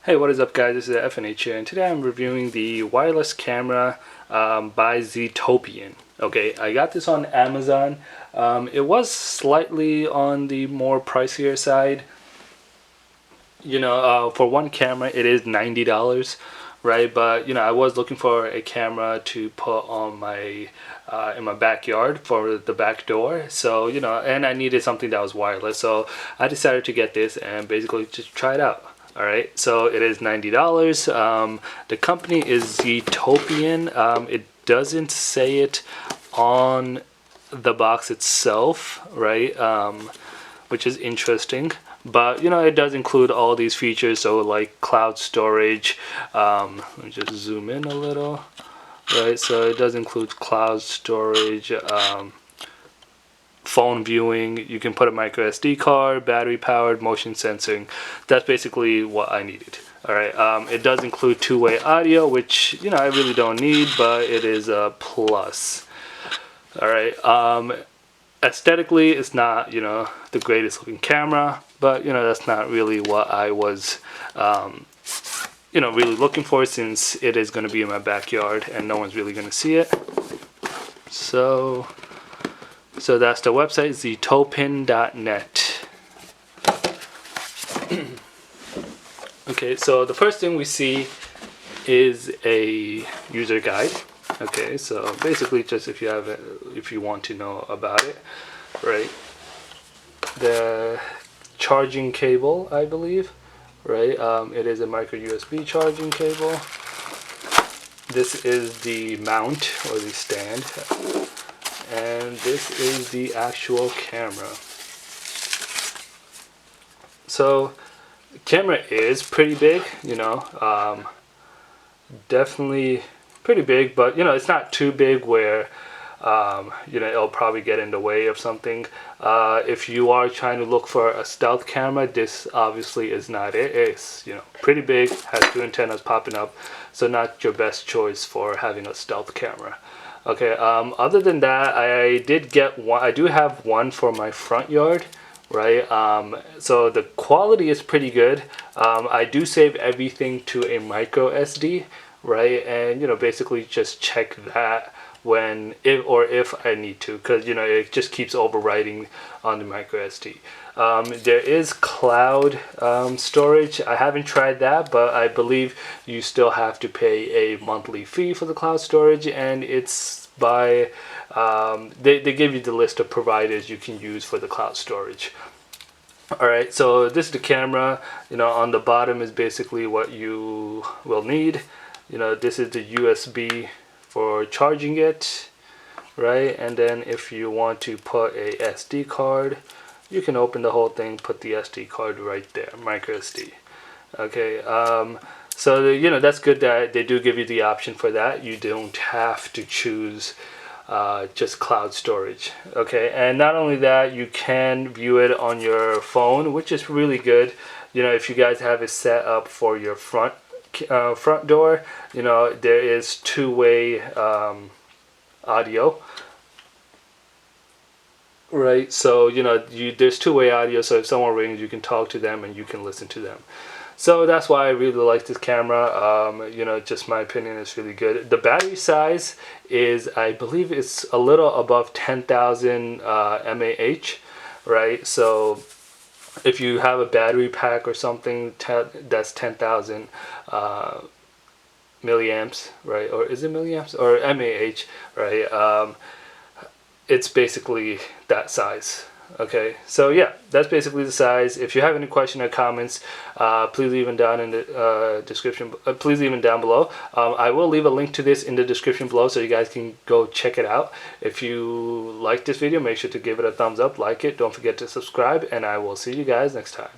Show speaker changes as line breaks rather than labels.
Hey, what is up guys, this is FNH here, and today I'm reviewing the wireless camera by Zeetopin. Okay, I got this on Amazon. It was slightly on the more pricier side. For one camera it is $90, right? But I was looking for a camera to put on my in my backyard for the back door. So and I needed something that was wireless, so I decided to get this and basically just try it out. All right, so it is $90. The company is Zeetopin. It doesn't say it on the box itself, right? Which is interesting. But it does include all these features, so like cloud storage. Let me just zoom in a little. Right, so it does include cloud storage, phone viewing. You can put a micro SD card, battery powered, motion sensing. That's basically what I needed. All right, it does include two-way audio, which I really don't need, but it is a plus. All right, aesthetically it's not the greatest looking camera, but that's not really what I was really looking for, since it is going to be in my backyard and no one's really going to see it. So that's the website, zeetopin.net. Okay, so the first thing we see is a user guide. Okay, so basically just if you want to know about it, right? The charging cable, I believe, right? It is a micro USB charging cable. This is the mount or the stand, and this is the actual camera. So the camera is pretty big, definitely pretty big, but it's not too big where it'll probably get in the way of something. If you are trying to look for a stealth camera, this obviously is not it. It's pretty big, has two antennas popping up, so not your best choice for having a stealth camera. Okay, other than that, I did get one. I do have one for my front yard, right? So the quality is pretty good. I do save everything to a micro SD, right? And basically just check that if I need to, because it just keeps overwriting on the micro SD. There is cloud storage. I haven't tried that, but I believe you still have to pay a monthly fee for the cloud storage, and it's by they give you the list of providers you can use for the cloud storage. Alright, so this is the camera. On the bottom is basically what you will need. This is the USB for charging it, right? And then if you want to put a SD card, you can open the whole thing, put the SD card right there, micro SD. Okay, so that's good that they do give you the option for that. You don't have to choose just cloud storage. Okay, and not only that, you can view it on your phone, which is really good. If you guys have it set up for your front door, there is two-way audio, right? So there's two-way audio, so if someone rings, you can talk to them and you can listen to them. So that's why I really like this camera. Just my opinion, is really good. The battery size is, I believe it's a little above 10,000 mAh, right? So if you have a battery pack or something that's 10,000 milliamps, right? Or is it milliamps or mAh, right? It's basically that size. Okay, so yeah, that's basically the size. If you have any question or comments, please leave them down in the description. Please leave them down below. I will leave a link to this in the description below, so you guys can go check it out. If you like this video, make sure to give it a thumbs up, like it. Don't forget to subscribe, and I will see you guys next time.